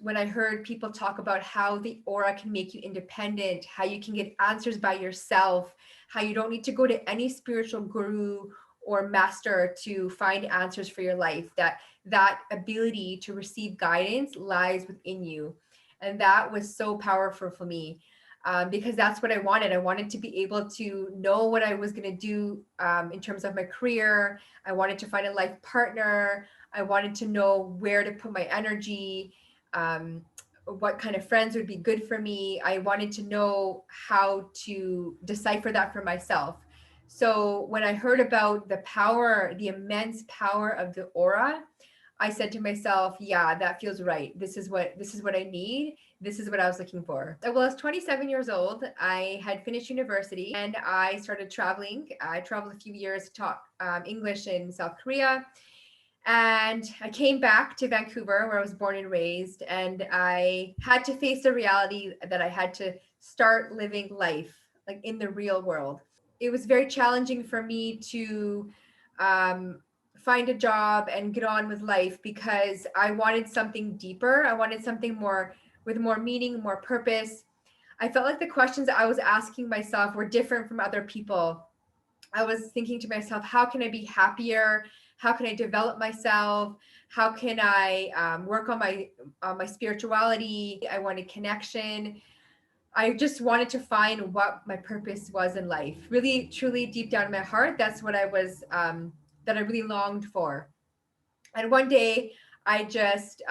when I heard people talk about how the aura can make you independent, how you can get answers by yourself, how you don't need to go to any spiritual guru or master to find answers for your life, that ability to receive guidance lies within you. And that was so powerful for me, because that's what I wanted. I wanted to be able to know what I was going to do, in terms of my career. I wanted to find a life partner. I wanted to know where to put my energy, um, what kind of friends would be good for me. I wanted to know how to decipher that for myself. So when I heard about the power, the immense power of the aura, I said to myself, yeah, that feels right. This is what I need. This is what I was looking for. Well, I was 27 years old. I had finished university and I started traveling. I traveled a few years to talk English in South Korea. And I came back to Vancouver, where I was born and raised, and I had to face the reality that I had to start living life like in the real world. It was very challenging for me to um, find a job and get on with life because I wanted something deeper. I wanted something more with more meaning, more purpose. I felt like the questions I was asking myself were different from other people. I was thinking to myself, how can I be happier? How can I develop myself? How can I work on my spirituality? I wanted connection. I just wanted to find what my purpose was in life. Really, truly, deep down in my heart, that's what I was that I really longed for. And one day, I just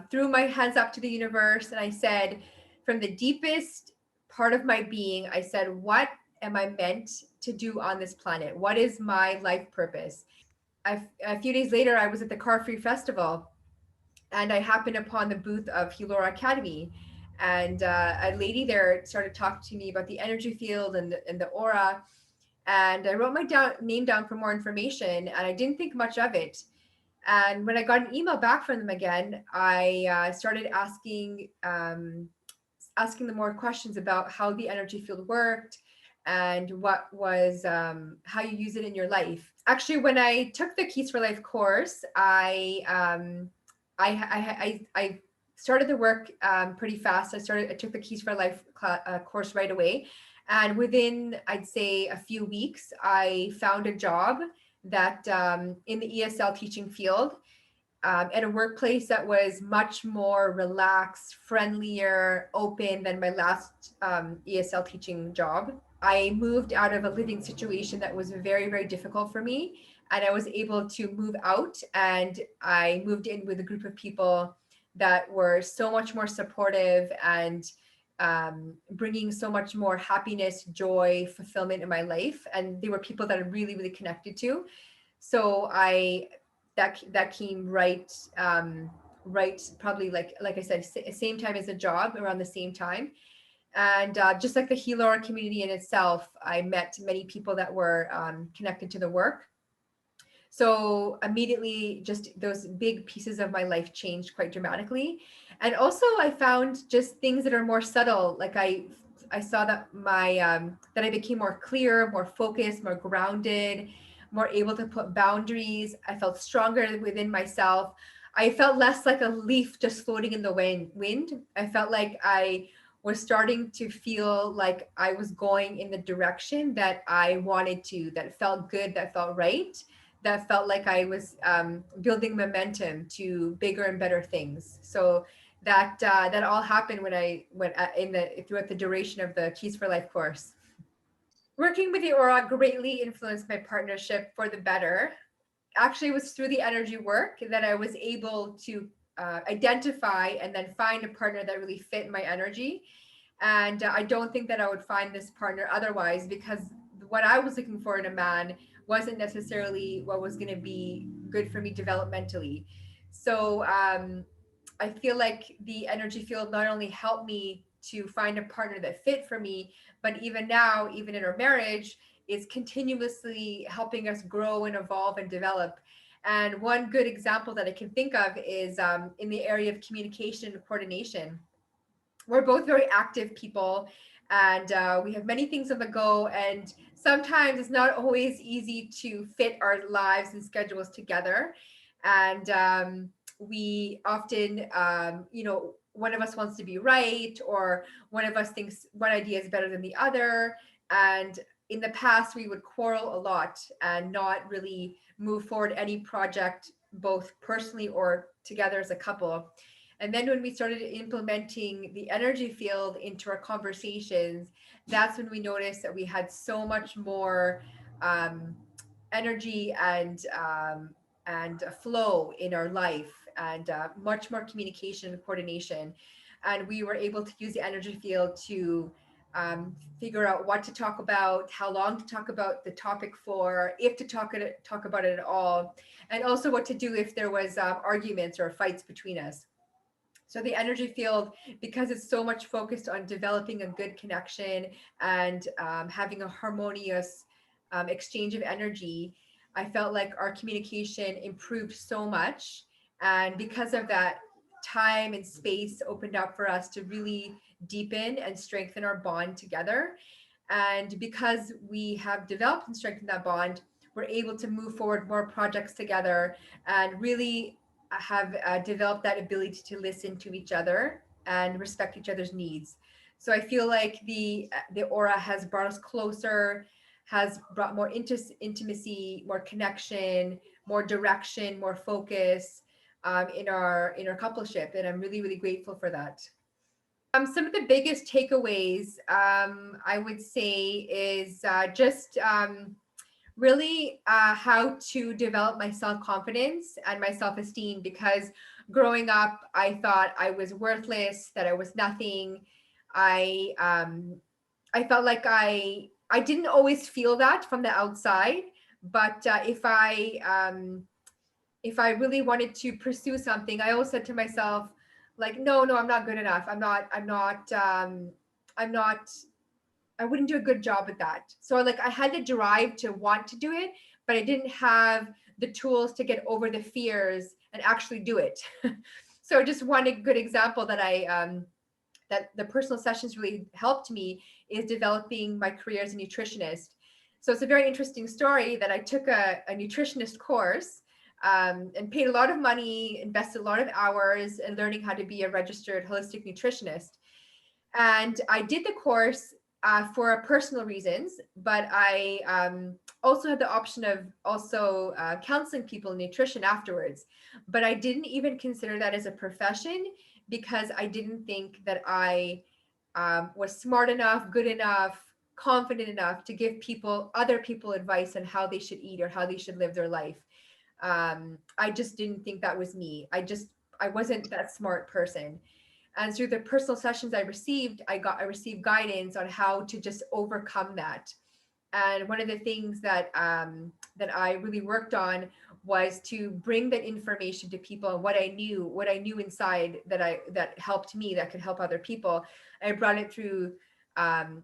threw my hands up to the universe and I said, from the deepest part of my being, I said, what am I meant to do on this planet? What is my life purpose? A few days later, I was at the Car Free Festival and I happened upon the booth of Healaura Academy. And a lady there started talking to me about the energy field and the aura. And I wrote my name down for more information, and I didn't think much of it. And when I got an email back from them again, I started asking them more questions about how the energy field worked and what was how you use it in your life. Actually, when I took the Keys for Life course, I started the work pretty fast. I took the Keys for Life course right away, and within, I'd say, a few weeks, I found a job that in the ESL teaching field, at a workplace that was much more relaxed, friendlier, open than my last ESL teaching job. I moved out of a living situation that was very, very difficult for me. And I was able to move out, and I moved in with a group of people that were so much more supportive and bringing so much more happiness, joy, fulfillment in my life. And they were people that I really, really connected to. So that came right, probably like I said, same time as a job, around the same time. And just like the Healaura community in itself, I met many people that were connected to the work. So immediately, just those big pieces of my life changed quite dramatically. And also, I found just things that are more subtle. Like I saw that that I became more clear, more focused, more grounded, more able to put boundaries. I felt stronger within myself. I felt less like a leaf just floating in the wind. I felt like I was starting to feel like I was going in the direction that I wanted to, that felt good, that felt right, that felt like I was building momentum to bigger and better things. So that all happened when I went in the throughout the duration of the Keys for Life course. Working with the aura greatly influenced my partnership for the better. Actually, it was through the energy work that I was able to identify and then find a partner that really fit my energy. And I don't think that I would find this partner otherwise, because what I was looking for in a man wasn't necessarily what was going to be good for me developmentally. So I feel like the energy field not only helped me to find a partner that fit for me, but even now, even in our marriage, is continuously helping us grow and evolve and develop. And one good example that I can think of is in the area of communication and coordination. We're both very active people, and we have many things on the go, and sometimes it's not always easy to fit our lives and schedules together. And we often one of us wants to be right, or one of us thinks one idea is better than the other. And in the past, we would quarrel a lot and not really move forward any project, both personally or together as a couple. And then when we started implementing the energy field into our conversations, that's when we noticed that we had so much more um, energy and a flow in our life, and much more communication and coordination. And we were able to use the energy field to figure out what to talk about, how long to talk about the topic for, if to talk about it at all, and also what to do if there was arguments or fights between us. So the energy field, because it's so much focused on developing a good connection and having a harmonious exchange of energy, I felt like our communication improved so much. And because of that, time and space opened up for us to really deepen and strengthen our bond together. And because we have developed and strengthened that bond, we're able to move forward more projects together and really have developed that ability to listen to each other and respect each other's needs. So I feel like the aura has brought us closer, has brought more intimacy, more connection, more direction, more focus in our coupleship, and I'm really really grateful for that. Some of the biggest takeaways, I would say, is just really how to develop my self confidence and my self esteem. Because growing up, I thought I was worthless, that I was nothing. I I felt like I didn't always feel that from the outside, but if I really wanted to pursue something, I always said to myself, like, no, no, I'm not good enough. I'm not, I wouldn't do a good job at that. So like I had the drive to want to do it, but I didn't have the tools to get over the fears and actually do it. So just one good example that the personal sessions really helped me is developing my career as a nutritionist. So it's a very interesting story that I took a nutritionist course and paid a lot of money, invested a lot of hours in learning how to be a registered holistic nutritionist. And I did the course for personal reasons, but I also had the option of also counseling people in nutrition afterwards. But I didn't even consider that as a profession because I didn't think that I was smart enough, good enough, confident enough to give other people advice on how they should eat or how they should live their life. I just didn't think that was me. I wasn't that smart person. And through the personal sessions I received guidance on how to just overcome that. And one of the things that I really worked on was to bring that information to people, and what I knew inside that helped me, that could help other people. I brought it through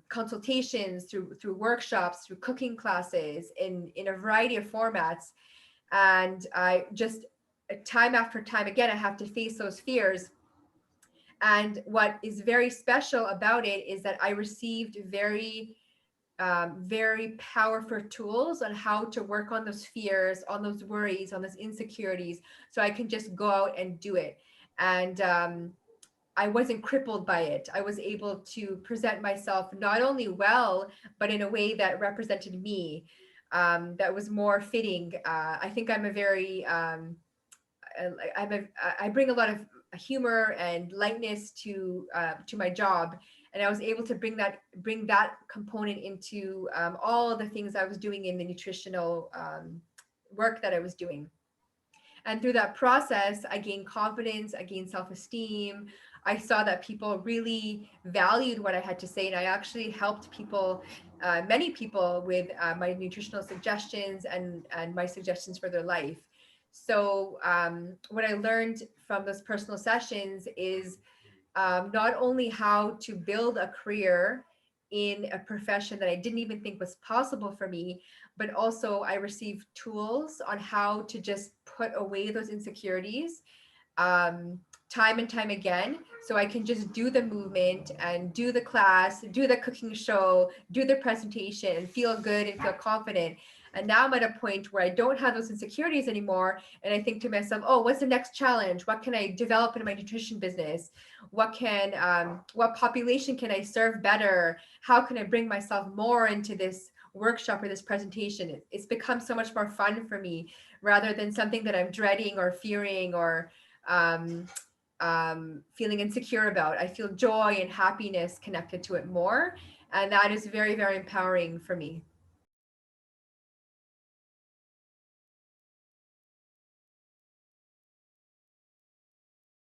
consultations, through workshops, through cooking classes, in a variety of formats. And I just, time after time again, I have to face those fears. And what is very special about it is that I received very powerful tools on how to work on those fears, on those worries, on those insecurities, so I can just go out and do it. And I wasn't crippled by it. I was able to present myself not only well, but in a way that represented me, that was more fitting. I think I'm a very I bring a lot of humor and lightness to my job, and I was able to bring that component into all the things I was doing in the nutritional work that I was doing. And through that process, I gained confidence, I gained self-esteem. I saw that people really valued what I had to say, and I actually helped people, many people, with my nutritional suggestions and my suggestions for their life. So what I learned from those personal sessions is not only how to build a career in a profession that I didn't even think was possible for me, but also I received tools on how to just put away those insecurities um, time and time again. So I can just do the movement and do the class, do the cooking show, do the presentation, and feel good and feel confident. And now I'm at a point where I don't have those insecurities anymore. And I think to myself, oh, what's the next challenge? What can I develop in my nutrition business? What population can I serve better? How can I bring myself more into this workshop or this presentation? It's become so much more fun for me rather than something that I'm dreading or fearing or um, feeling insecure about. I feel joy and happiness connected to it more. And that is very, very empowering for me.